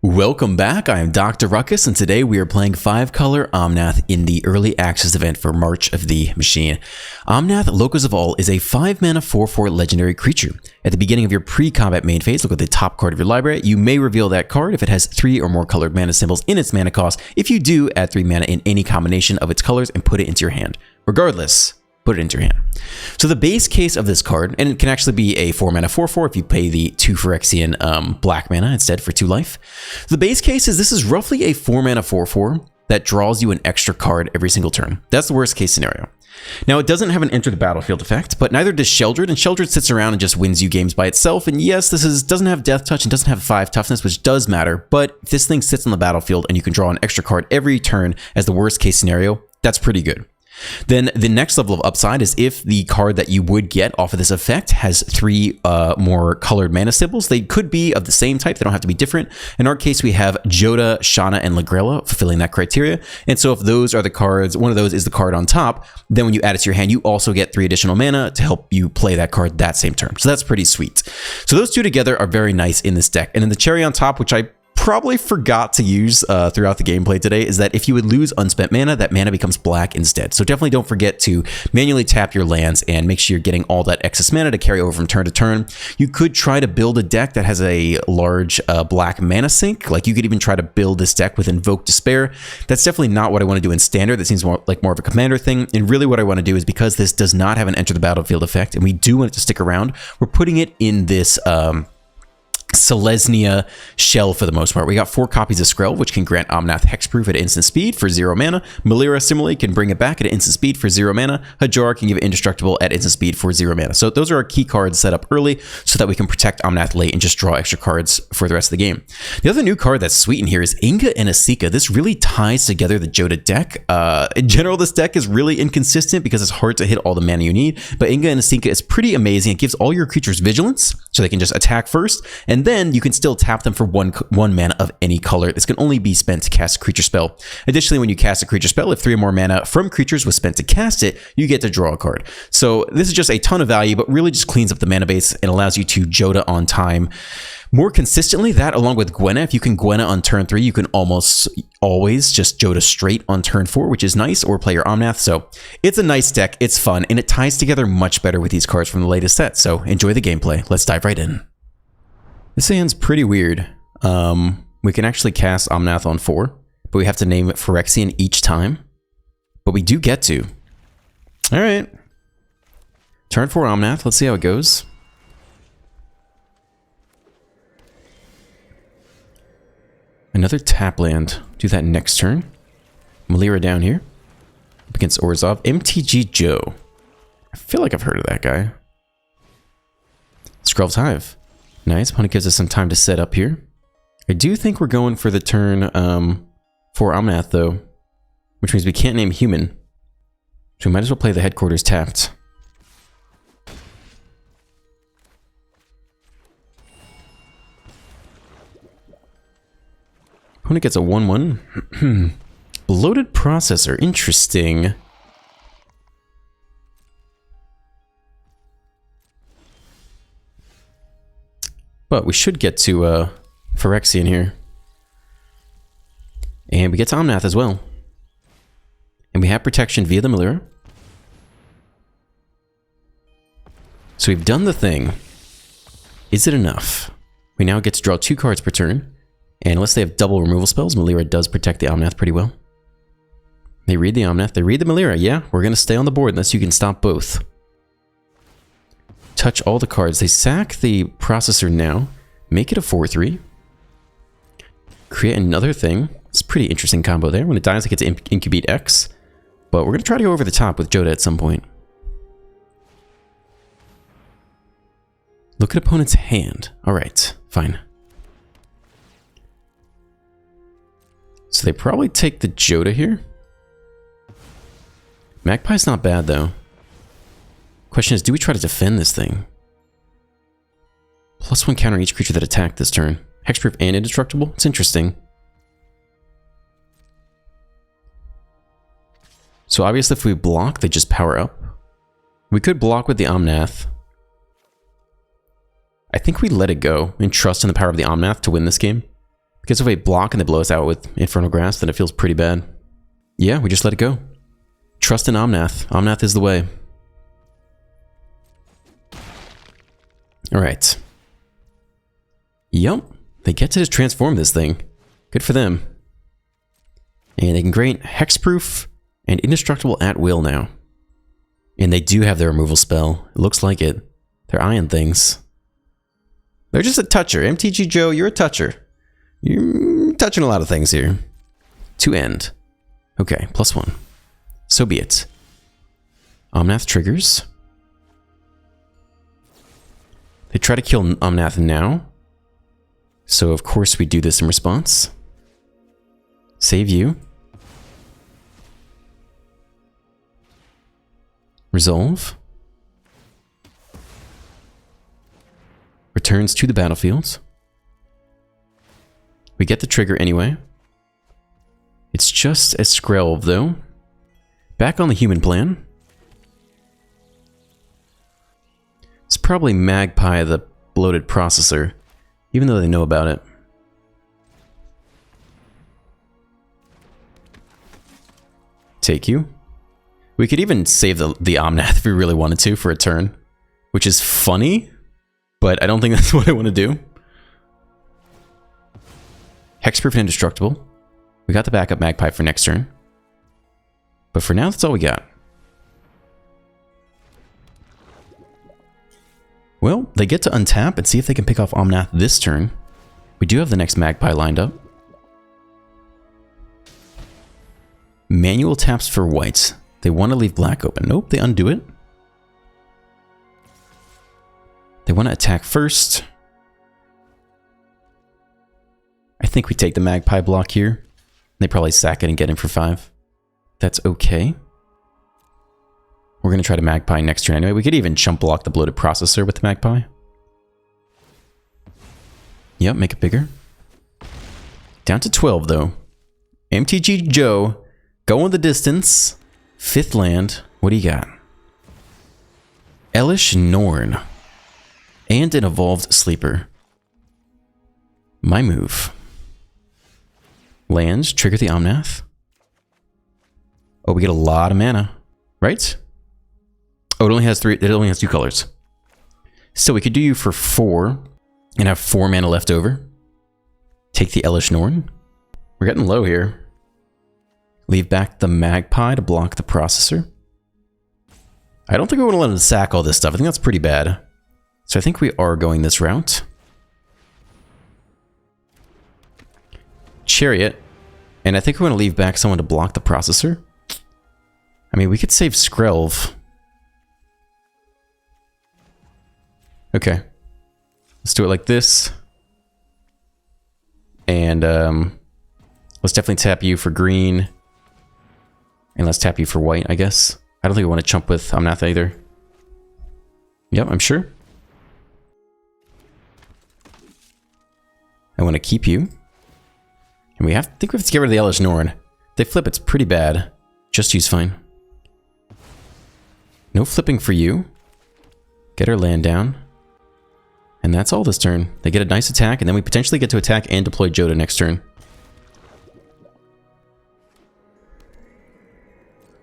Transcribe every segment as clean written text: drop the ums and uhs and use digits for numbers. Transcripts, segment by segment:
Welcome back, I am Dr. Ruckus, and today we are playing 5-color OMNATH in the Early Access event for March of the Machine. OMNATH, Locus of All, is a 5-mana 4/4 legendary creature. At the beginning of your pre-combat main phase, look at the top card of your library. You may reveal that card if it has 3 or more colored mana symbols in its mana cost. If you do, add 3 mana in any combination of its colors and put it into your hand. Regardless, put it into your hand. So the base case of this card, and it can actually be a 4-mana 4/4 if you pay the 2 Phyrexian black mana instead for 2 life. The base case is this is roughly a 4-mana 4/4 that draws you an extra card every single turn. That's the worst case scenario. Now, it doesn't have an enter the battlefield effect, but neither does Sheldred, and Sheldred sits around and just wins you games by itself. And yes, this doesn't have Death Touch and doesn't have 5 toughness, which does matter, but if this thing sits on the battlefield and you can draw an extra card every turn as the worst case scenario, that's pretty good. Then the next level of upside is if the card that you would get off of this effect has 3 more colored mana symbols. They could be of the same type, they don't have to be different. In our case, we have Joda, Shana, and Lagrella fulfilling that criteria. And so if those are the cards, one of those is the card on top, then when you add it to your hand, you also get 3 additional mana to help you play that card that same turn. So that's pretty sweet. So those two together are very nice in this deck. And then the cherry on top, which I probably forgot to use throughout the gameplay today, is that if you would lose unspent mana, that mana becomes black instead. So definitely don't forget to manually tap your lands and make sure you're getting all that excess mana to carry over from turn to turn. You could try to build a deck that has a large black mana sink. Like you could even try to build this deck with Invoke Despair. That's definitely not what I want to do in standard. That seems more of a commander thing. And really what I want to do is, because this does not have an enter the battlefield effect and we do want it to stick around, we're putting it in this Selesnya shell for the most part. We got 4 copies of Skrell, which can grant Omnath hexproof at instant speed for 0 mana. Melira similarly can bring it back at instant speed for 0 mana. Hajar can give it indestructible at instant speed for 0 mana. So those are our key cards set up early so that we can protect Omnath late and just draw extra cards for the rest of the game. The other new card that's sweet in here is Inga and Asika. This really ties together the Joda deck. In general, this deck is really inconsistent because it's hard to hit all the mana you need, but Inga and Asika is pretty amazing. It gives all your creatures vigilance, so they can just attack first, and then you can still tap them for one mana of any color. This can only be spent to cast a creature spell. Additionally, when you cast a creature spell, if 3 or more mana from creatures was spent to cast it, you get to draw a card. So this is just a ton of value, but really just cleans up the mana base and allows you to Joda on time more consistently. That, along with Gwenna, if you can Gwenna on turn 3, you can almost always just Joda straight on turn 4, which is nice, or play your Omnath. So it's a nice deck, it's fun, and it ties together much better with these cards from the latest set. So enjoy the gameplay. Let's dive right in. This hand's pretty weird. We can actually cast Omnath on 4, but we have to name it Phyrexian each time. But we do get to. All right. Turn 4 Omnath. Let's see how it goes. Another tap land. Do that next turn. Melira down here. Up against Orzhov. MTG Joe. I feel like I've heard of that guy. Skrell's Hive. Nice. Opponent gives us some time to set up here. I do think we're going for the turn for Omnath, though, which means we can't name human. So we might as well play the headquarters tapped. Opponent gets a 1/1. Bloated Processor. Interesting. But we should get to Phyrexian here. And we get to Omnath as well. And we have protection via the Melira. So we've done the thing. Is it enough? We now get to draw 2 cards per turn. And unless they have double removal spells, Melira does protect the Omnath pretty well. They read the Omnath, they read the Melira. Yeah, we're going to stay on the board unless you can stop both. Touch all the cards. They sack the processor now. Make it a 4/3. Create another thing. It's a pretty interesting combo there. When it dies, I get to incubate X. But we're going to try to go over the top with Joda at some point. Look at opponent's hand. Alright, fine. So they probably take the Joda here. Magpie's not bad, though. Question is, do we try to defend this thing? +1 counter each creature that attacked this turn. Hexproof and indestructible? It's interesting. So obviously if we block, they just power up. We could block with the Omnath. I think we let it go and trust in the power of the Omnath to win this game. Because if they block and they blow us out with Infernal Grasp, then it feels pretty bad. Yeah, we just let it go. Trust in Omnath. Omnath is the way. Alright. Yup. They get to just transform this thing. Good for them. And they can grant Hexproof and Indestructible at will now. And they do have their removal spell. It looks like it. They're eyeing things. They're just a toucher. MTG Joe, you're a toucher. You're touching a lot of things here. To end. Okay, +1. So be it. Omnath triggers. They try to kill Omnath now. So of course we do this in response. Save you. Resolve. Returns to the battlefield. We get the trigger anyway. It's just a Skrelv though. Back on the human plan. It's probably Magpie the bloated processor, even though they know about it. Take you. We could even save the Omnath if we really wanted to for a turn, which is funny, but I don't think that's what I want to do. Hexproof and Indestructible. We got the backup Magpie for next turn. But for now, that's all we got. Well, they get to untap and see if they can pick off Omnath this turn. We do have the next Magpie lined up. Manual taps for white. They want to leave black open. Nope, they undo it. They want to attack first. I think we take the Magpie block here. They probably sack it and get in for 5. That's okay. We're going to try to Magpie next turn anyway. We could even chump block the bloated processor with the Magpie. Yep, make it bigger. Down to 12 though. MTG Joe, going the distance. 5th land. What do you got? Elesh Norn. And an Evolved Sleeper. My move. Lands, trigger the Omnath. Oh, we get a lot of mana, right? Oh, it only has 3. It only has 2 colors. So we could do you for 4 and have 4 mana left over. Take the Elesh Norn. We're getting low here. Leave back the Magpie to block the processor. I don't think we want to let him sack all this stuff. I think that's pretty bad. So I think we are going this route. Chariot. And I think we want to leave back someone to block the processor. I mean, we could save Skrelv. Okay. Let's do it like this. And let's definitely tap you for green. And let's tap you for white, I guess. I don't think we want to chump with Omnath either. Yep, I'm sure. I want to keep you. And I think we have to get rid of the Elesh Norn. If they flip, it's pretty bad. Just use fine. No flipping for you. Get our land down. And that's all this turn. They get a nice attack, and then we potentially get to attack and deploy Joda next turn.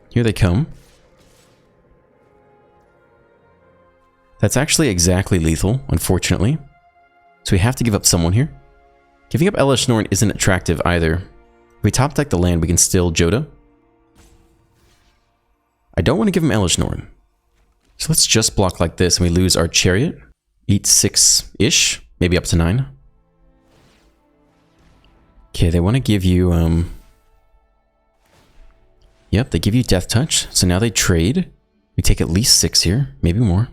Here they come. That's actually exactly lethal, unfortunately. So we have to give up someone here. Giving up Elesh Norn isn't attractive either. If we top deck the land, we can still Joda. I don't want to give him Elesh Norn. So let's just block like this, and we lose our Chariot. Eat 6-ish, maybe up to 9. Okay, they want to give you, Yep, they give you Death Touch, so now they trade. We take at least 6 here, maybe more.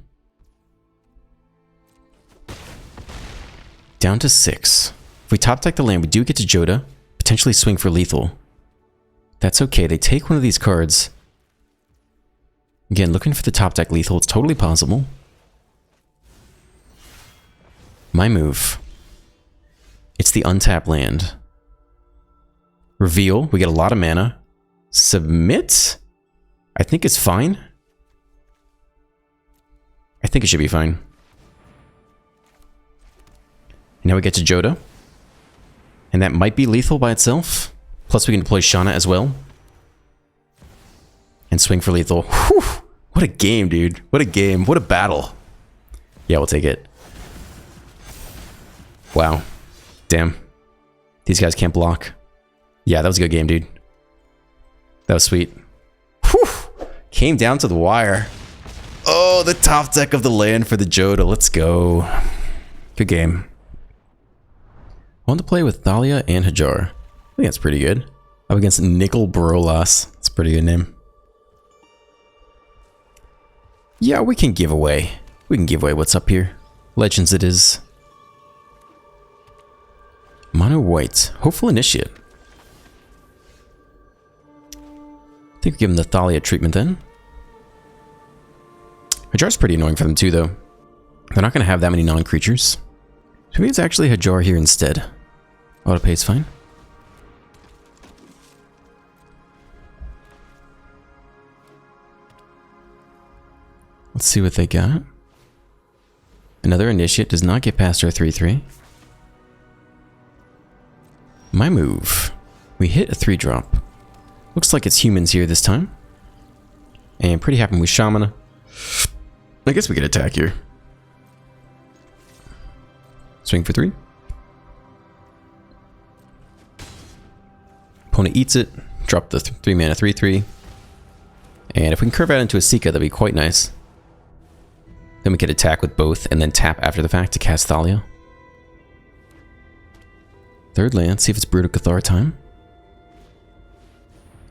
Down to 6. If we top deck the land, we do get to Joda, potentially swing for lethal. That's okay, they take one of these cards. Again, looking for the top deck lethal, it's totally possible. My move. It's the untap land. Reveal, we get a lot of mana. Submit? I think it's fine. I think it should be fine. And now we get to Joda. And that might be lethal by itself. Plus we can deploy Shauna as well. And swing for lethal. Whew! What a game, dude. What a game. What a battle. Yeah, we'll take it. Wow. Damn. These guys can't block. Yeah, that was a good game, dude. That was sweet. Whew! Came down to the wire. Oh, the top deck of the land for the Joda. Let's go. Good game. I want to play with Thalia and Hajar. I think that's pretty good. Up against Nicol Brolas. That's a pretty good name. Yeah, we can give away. We can give away what's up here. Legends it is. Mono white. Hopeful Initiate. I think we give them the Thalia treatment then. Hajar's pretty annoying for them too, though. They're not going to have that many non-creatures. So maybe it's actually Hajar here instead. Autopay is fine. Let's see what they got. Another Initiate does not get past our 3/3. My move. We hit a 3-drop. Looks like it's humans here this time. And pretty happy with Shamana. I guess we could attack here. Swing for 3. Opponent eats it. Drop the 3 mana 3/3. And if we can curve out into a Sika, that'd be quite nice. Then we could attack with both and then tap after the fact to cast Thalia. Third land, see if it's Brutal Cathar time.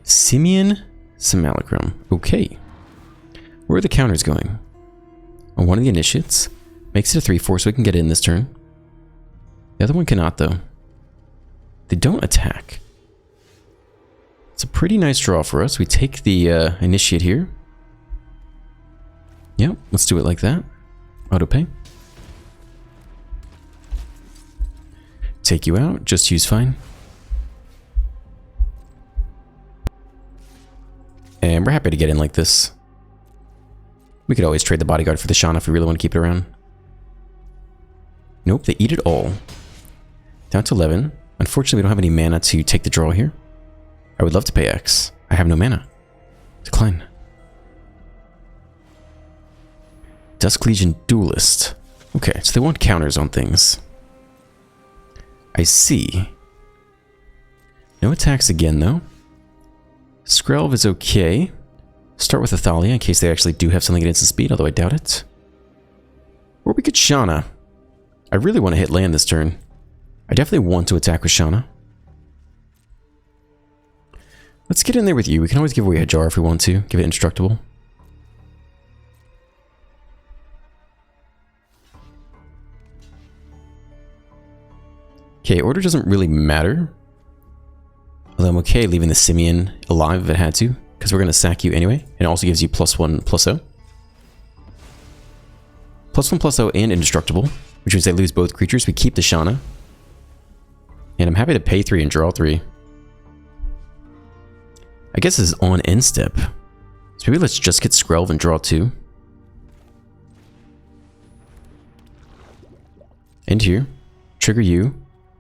Simeon Simulacrum. Okay. Where are the counters going? On one of the initiates. Makes it a 3/4 so we can get in this turn. The other one cannot though. They don't attack. It's a pretty nice draw for us. We take the initiate here. Yep, let's do it like that. Autopay. Take you out, just use fine. And we're happy to get in like this. We could always trade the bodyguard for the Shauna if we really want to keep it around. Nope, they eat it all. Down to 11. Unfortunately, we don't have any mana to take the draw here. I would love to pay X. I have no mana. Decline. Dusk Legion Duelist. Okay, so they want counters on things. I see. No attacks again, though. Skrelv is okay. Start with Thalia in case they actually do have something against the speed, although I doubt it. Or we could Shauna. I really want to hit land this turn. I definitely want to attack with Shauna. Let's get in there with you. We can always give away Hajar if we want to. Give it Indestructible. Okay, order doesn't really matter. Although I'm okay leaving the Simeon alive if it had to, because we're going to sack you anyway. And it also gives you +1/+0. +1/+0 and Indestructible, which means they lose both creatures. We keep the Shauna. And I'm happy to pay 3 and draw 3. I guess this is on end step. So maybe let's just get Skrelv and draw 2. End here. Trigger you.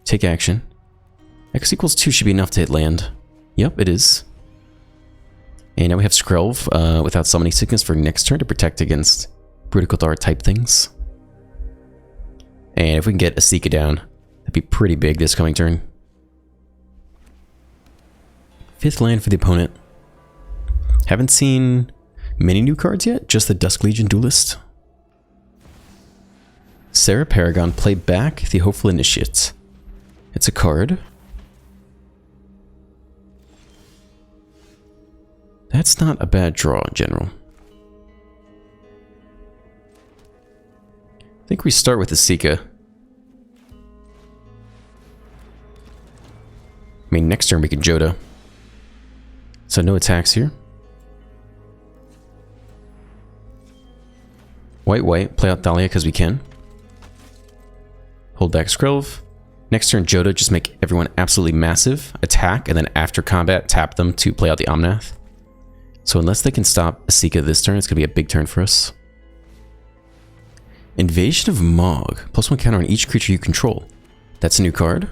Take action. X equals 2 should be enough to hit land. Yep, it is. And now we have Skrelv without Summoning Sickness for next turn to protect against Brutal Cathar type things. And if we can get a Sika down, that'd be pretty big this coming turn. 5th land for the opponent. Haven't seen many new cards yet, just the Dusk Legion Duelist. Sarah Paragon, play back the Hopeful Initiate. It's a card. That's not a bad draw in general. I think we start with the Sika. I mean, next turn we can Joda. So no attacks here. White, play out Thalia because we can. Hold back Skrelv. Next turn, Joda, just make everyone absolutely massive. Attack, and then after combat, tap them to play out the Omnath. So unless they can stop a Sika this turn, it's going to be a big turn for us. Invasion of Mog. +1 counter on each creature you control. That's a new card.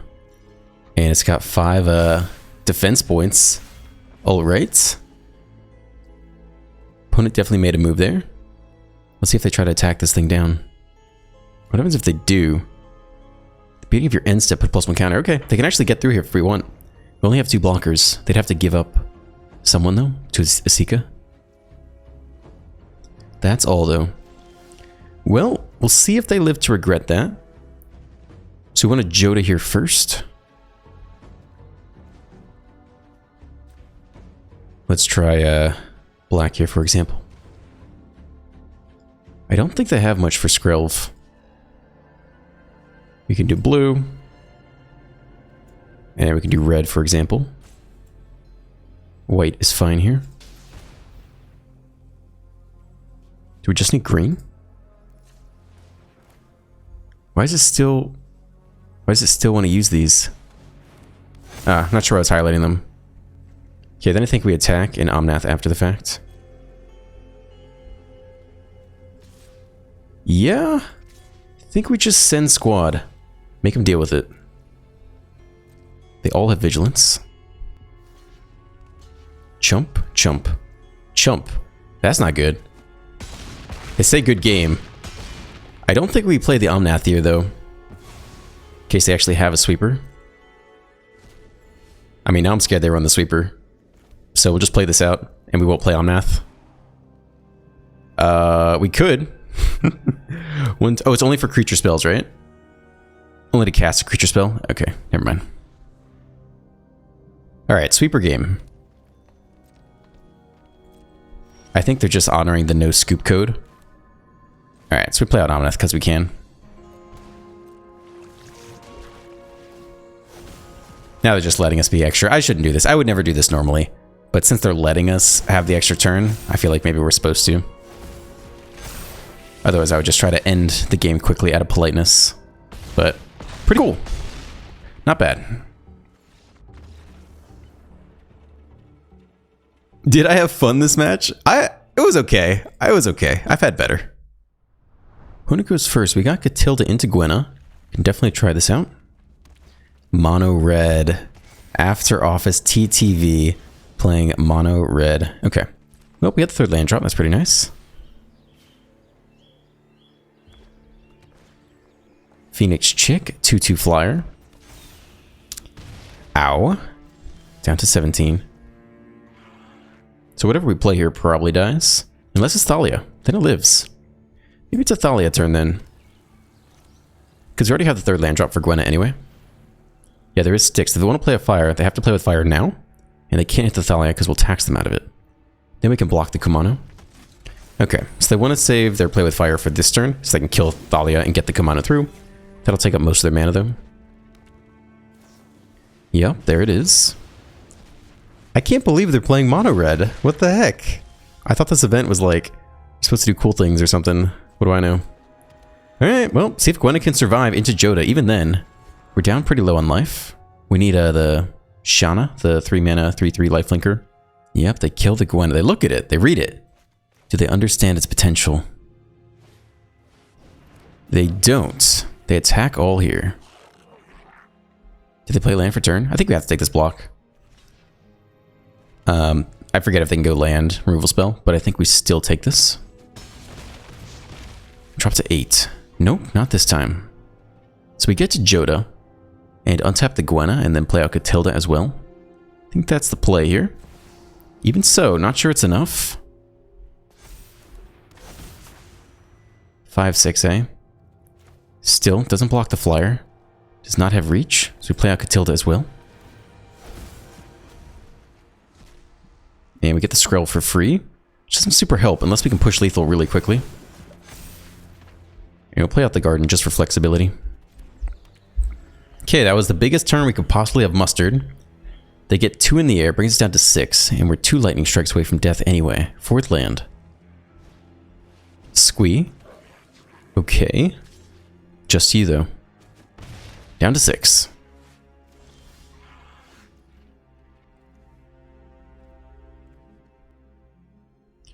And it's got 5 defense points. Alright. Opponent definitely made a move there. Let's see if they try to attack this thing down. What happens if they do? The beginning of your end step, put +1 counter. Okay, they can actually get through here if we want. We only have 2 blockers. They'd have to give up someone, though, to Asika. That's all, though. Well, we'll see if they live to regret that. So we want to Joda here first. Let's try black here, for example. I don't think they have much for Skrelv. We can do blue. And we can do red, for example. White is fine here. Do we just need green? Why does it still want to use these? Not sure why I was highlighting them. Okay, then I think we attack in OMNATH after the fact. Yeah. I think we just send squad. Make them deal with it. They all have vigilance. Chump, chump, chump. That's not good. They say good game. I don't think we play the OMNATH here, though. In case they actually have a sweeper. I mean, now I'm scared they run the sweeper. So we'll just play this out, and we won't play OMNATH. We could. Oh, it's only for creature spells, right? Only to cast a creature spell? Okay, never mind. Alright, sweeper game. I think they're just honoring the no scoop code. Alright, so we play out OMNATH because we can. Now they're just letting us be extra. I shouldn't do this. I would never do this normally. But since they're letting us have the extra turn, I feel like maybe we're supposed to. Otherwise, I would just try to end the game quickly out of politeness. But pretty cool. Not bad. Did I have fun this match? It was okay. I was okay. I've had better. Opponent goes first. We got Catilda into Gwenna. Can definitely try this out. Mono red. After office TTV. Playing mono red. Okay. Well, we had the 3rd land drop. That's pretty nice. Phoenix Chick. 2/2 flyer. Ow. Down to 17. So whatever we play here probably dies. Unless it's Thalia. Then it lives. Maybe it's a Thalia turn then. Because we already have the 3rd land drop for Gwenna anyway. Yeah, there is sticks. If they want to play a fire, they have to play with fire now. And they can't hit the Thalia because we'll tax them out of it. Then we can block the Kumano. Okay, so they want to save their play with fire for this turn. So they can kill Thalia and get the Kumano through. That'll take up most of their mana though. Yep, there it is. I can't believe they're playing mono red. What the heck? I thought this event was like, you're supposed to do cool things or something. What do I know? Alright, well, see if Gwenna can survive into Joda. Even then, we're down pretty low on life. We need the Shana, the 3 mana, 3/3 lifelinker. Yep, they kill the Gwenna. They look at it. They read it. Do they understand its potential? They don't. They attack all here. Did they play land for turn? I think we have to take this block. I forget if they can go land removal spell, but I think we still take this. Drop to 8. Nope, not this time. So we get to Joda and untap the Gwenna and then play out Catilda as well. I think that's the play here. Even so, not sure it's enough. 5/6, eh? Still, doesn't block the flyer. Does not have reach, so we play out Catilda as well. And we get the Skrell for free, which doesn't super help unless we can push lethal really quickly. And we'll play out the Garden just for flexibility. Okay, that was the biggest turn we could possibly have mustered. They get 2 in the air, brings us down to 6, and we're 2 lightning strikes away from death anyway. 4th land. Squee. Okay. Just you, though. Down to 6.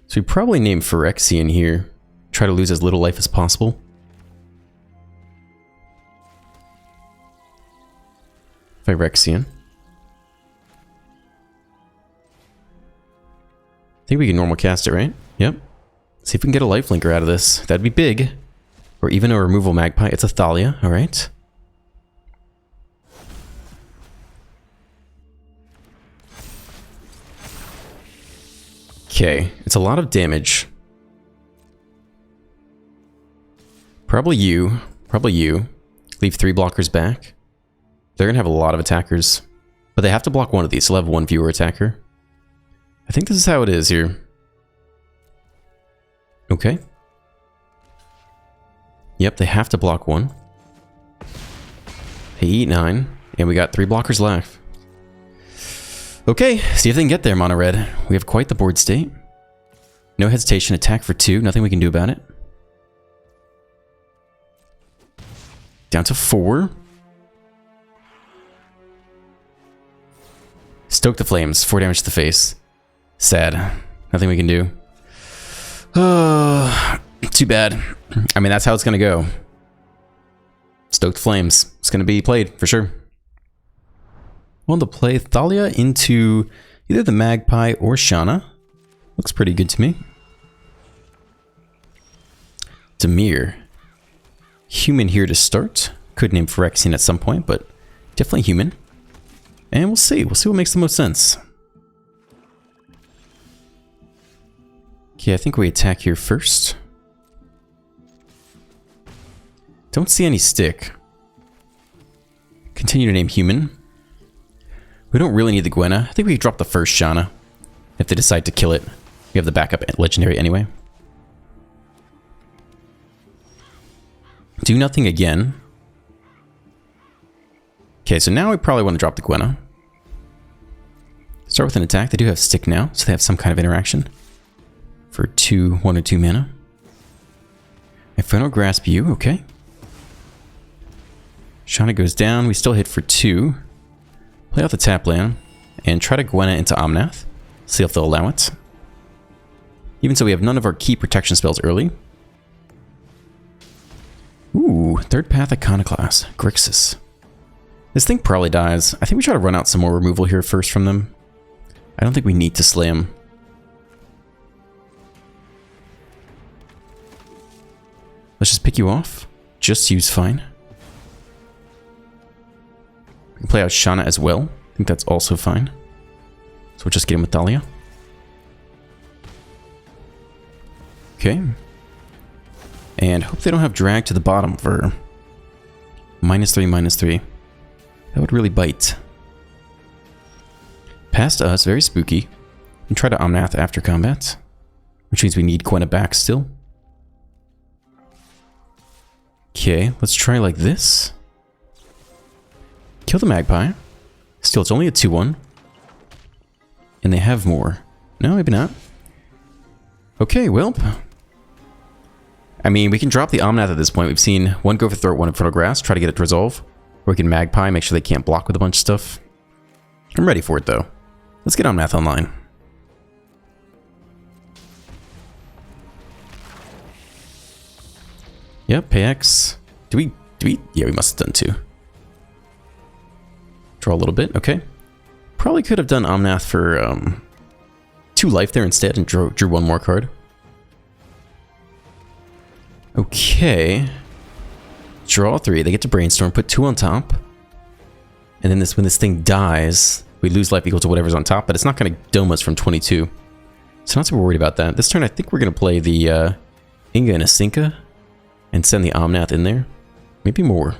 So we probably name Phyrexian here. Try to lose as little life as possible. If I Phyrexian. I think we can normal cast it, right? Yep. See if we can get a lifelinker out of this. That'd be big. Or even a removal magpie. It's a Thalia, alright. Okay, it's a lot of damage. Probably you. Probably you. Leave 3 blockers back. They're gonna have a lot of attackers. But they have to block one of these, so they'll have 1 fewer attacker. I think this is how it is here. Okay. Yep, they have to block 1. They eat 9, and we got 3 blockers left. Okay, see if they can get there, Mono Red. We have quite the board state. No hesitation, attack for 2, nothing we can do about it. Down to 4. Stoke the flames, 4 damage to the face. Sad. Nothing we can do. Too bad. I mean, that's how it's gonna go. Stoked flames. It's gonna be played, for sure. Want to play Thalia into either the Magpie or Shana. Looks pretty good to me. Demir. Human here to start. Could name Phyrexian at some point, but definitely human. And we'll see. We'll see what makes the most sense. Okay, I think we attack here first. Don't see any stick. Continue to name human. We don't really need the Gwenna. I think we can drop the first Shana. If they decide to kill it. We have the backup legendary anyway. Do nothing again. Okay, so now we probably want to drop the Gwenna. Start with an attack. They do have stick now, so they have some kind of interaction. For 1 or 2 mana. Infernal Grasp you, okay. Shana goes down, we still hit for 2. Play out the tap land, and try to Gwenna into OMNATH. See if they'll allow it. Even so, we have none of our key protection spells early. Ooh, Third Path Iconoclast, Grixis. This thing probably dies. I think we try to run out some more removal here first from them. I don't think we need to slay him. Let's just pick you off. Just use fine. We can play out Shana as well. I think that's also fine. So we'll just get him with Thalia. Okay. And hope they don't have drag to the bottom for -3/-3. That would really bite. Past us, very spooky. And try to Omnath after combat. Which means we need Gwenna back still. Okay, let's try like this. Kill the Magpie. Still, it's only a 2/1. And they have more. No, maybe not. Okay, well. I mean, we can drop the Omnath at this point. We've seen one go for throat, one Infernal Grasp. Try to get it to resolve. Or we can Magpie, make sure they can't block with a bunch of stuff. I'm ready for it, though. Let's get Omnath online. Yep, pay X. Do we? Yeah, we must have done 2. Draw a little bit, okay. Probably could have done Omnath for 2 life there instead and drew 1 more card. Okay. Draw 3, they get to Brainstorm, put 2 on top. And then when this thing dies, we lose life equal to whatever's on top, but it's not going to dome us from 22. So not super worried about that. This turn, I think we're going to play the Inga and Asinka and send the Omnath in there. Maybe more.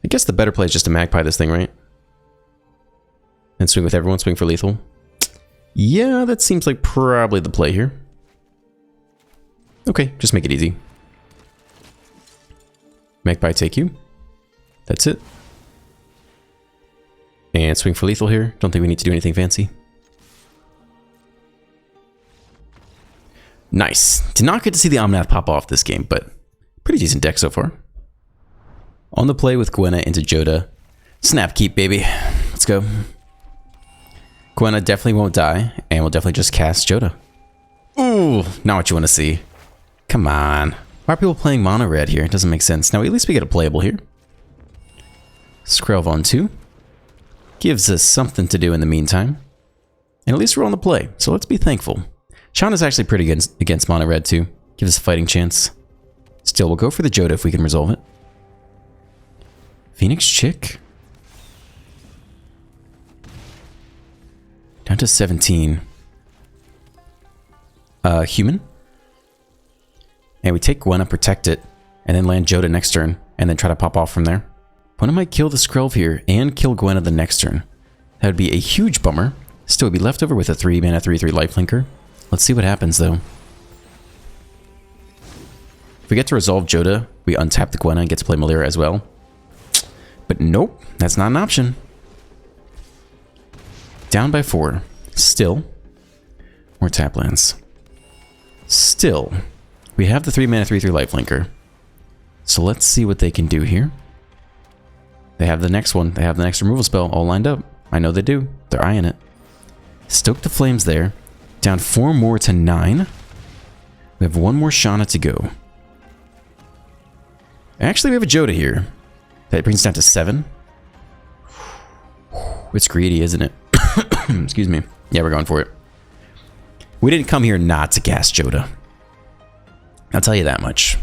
I guess the better play is just to Magpie this thing, right? And swing with everyone, swing for lethal. Yeah, that seems like probably the play here. Okay, just make it easy. Magpie take you. That's it. And swing for lethal here. Don't think we need to do anything fancy. Nice. Did not get to see the Omnath pop off this game, but pretty decent deck so far. On the play with Gwenna into Joda. Snap keep, baby. Let's go. Gwenna definitely won't die, and we'll definitely just cast Joda. Ooh, not what you want to see. Come on. Why are people playing mono red here? It doesn't make sense. Now at least we get a playable here. Skrelv on 2. Gives us something to do in the meantime. And at least we're on the play, so let's be thankful. Sean is actually pretty good against mono red too. Gives us a fighting chance. Still, we'll go for the Joda if we can resolve it. Phoenix Chick. Down to 17. Human. And we take Gwenna, protect it, and then land Joda next turn, and then try to pop off from there. Opponent might kill the Skrelv here, and kill Gwenna the next turn. That would be a huge bummer. Still would be left over with a 3-mana 3/3 lifelinker. Let's see what happens though. If we get to resolve Joda, we untap the Gwenna and get to play Malira as well. But nope, that's not an option. Down by 4. Still. More tap lands. Still. We have the 3-mana 3/3 lifelinker. So let's see what they can do here. They have the next one. They have the next removal spell all lined up. I know they do. They're eyeing it. Stoke the Flames there. Down 4 more to 9. We have 1 more Shauna to go. Actually, we have a Joda here. That brings us down to 7. It's greedy, isn't it? Excuse me. Yeah, we're going for it. We didn't come here not to cast Joda. I'll tell you that much.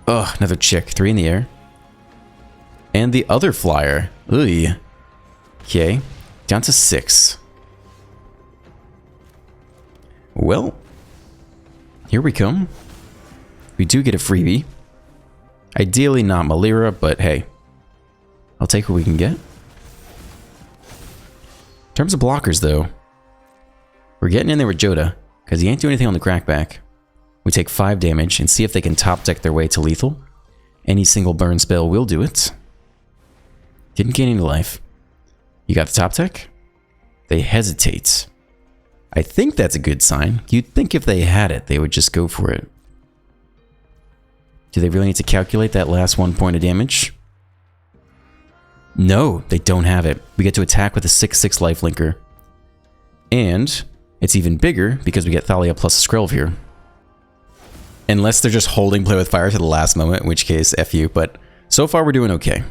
Ugh, another chick. 3 in the air. And the other flyer. Ooh. Okay. Down to 6. Well. Here we come. We do get a freebie. Ideally not Malira, but hey. I'll take what we can get. In terms of blockers, though. We're getting in there with Joda. Because he ain't doing anything on the crackback. We take 5 damage and see if they can top deck their way to lethal. Any single burn spell will do it. Didn't gain any life. You got the top deck? They hesitate. I think that's a good sign. You'd think if they had it, they would just go for it. Do they really need to calculate that last 1 point of damage? No, they don't have it. We get to attack with a 6/6 lifelinker. And it's even bigger because we get Thalia plus a Skrelv here. Unless they're just holding Play with Fire to the last moment, in which case, F you. But so far, we're doing okay.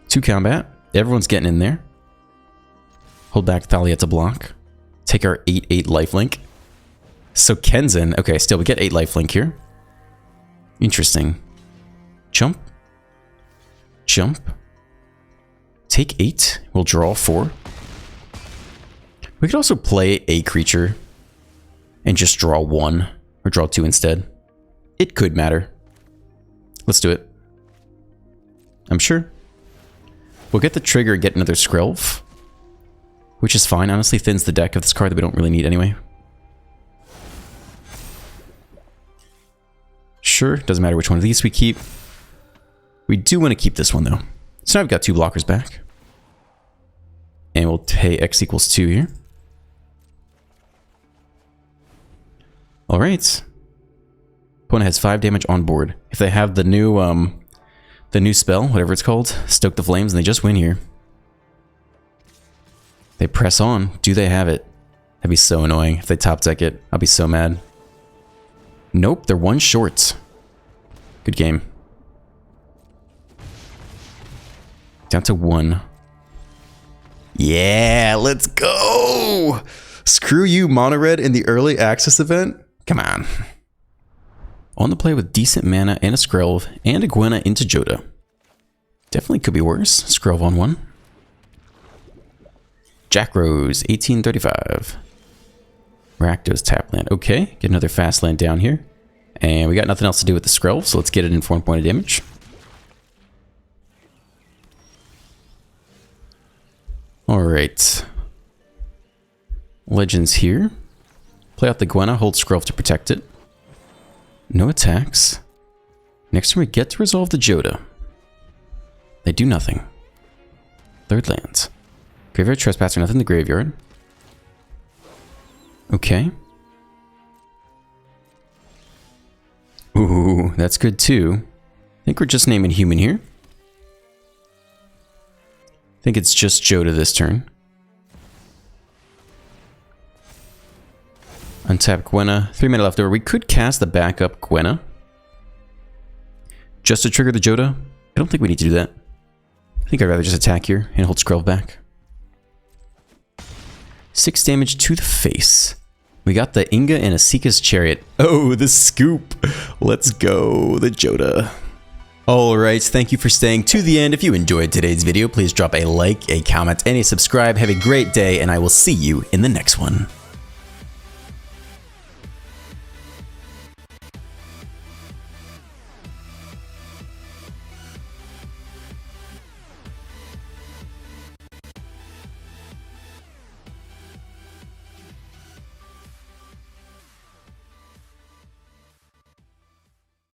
2 combat. Everyone's getting in there. Hold back Thalia to block. Take our 8/8 lifelink. So Kenzin. Okay, still, we get 8 lifelink here. Interesting. Jump. Jump. Take 8. We'll draw 4. We could also play a creature and just draw 1 or draw 2 instead. It could matter. Let's do it. I'm sure. We'll get the trigger and get another Skrelv, which is fine. Honestly, thins the deck of this card that we don't really need anyway. Sure, doesn't matter which one of these we keep. We do want to keep this one though. So now we've got 2 blockers back. And we'll pay X equals 2 here. Alright. Opponent has 5 damage on board. If they have the new spell, whatever it's called, Stoke the Flames, and they just win here. They press on. Do they have it? That'd be so annoying if they top deck it. I'll be so mad. Nope, they're 1 short. Good game. Down to 1. Yeah, let's go! Screw you, Mono Red in the early access event. Come on. On the play with decent mana and a Skrelv and a Gwenna into Joda. Definitely could be worse. Skrelv on 1. Jack Rose, 1835. Rakdos tap land. Okay, get another fast land down here. And we got nothing else to do with the Skrelv, so let's get it in for 1 point of damage. Alright. Legends here. Play out the Gwenna, hold Skrelv to protect it. No attacks. Next turn we get to resolve the Joda. They do nothing. 3rd land. Graveyard Trespasser, nothing in the graveyard. Okay. Ooh, that's good too. I think we're just naming human here. I think it's just Joda this turn. Untap Gwenna. 3 mana left over. We could cast the backup Gwenna. Just to trigger the Joda. I don't think we need to do that. I think I'd rather just attack here and hold Skrelv back. 6 damage to the face. We got the Inga and Asika's Chariot. Oh, the scoop. Let's go. The Joda. Alright, thank you for staying to the end. If you enjoyed today's video, please drop a like, a comment, and a subscribe. Have a great day, and I will see you in the next one.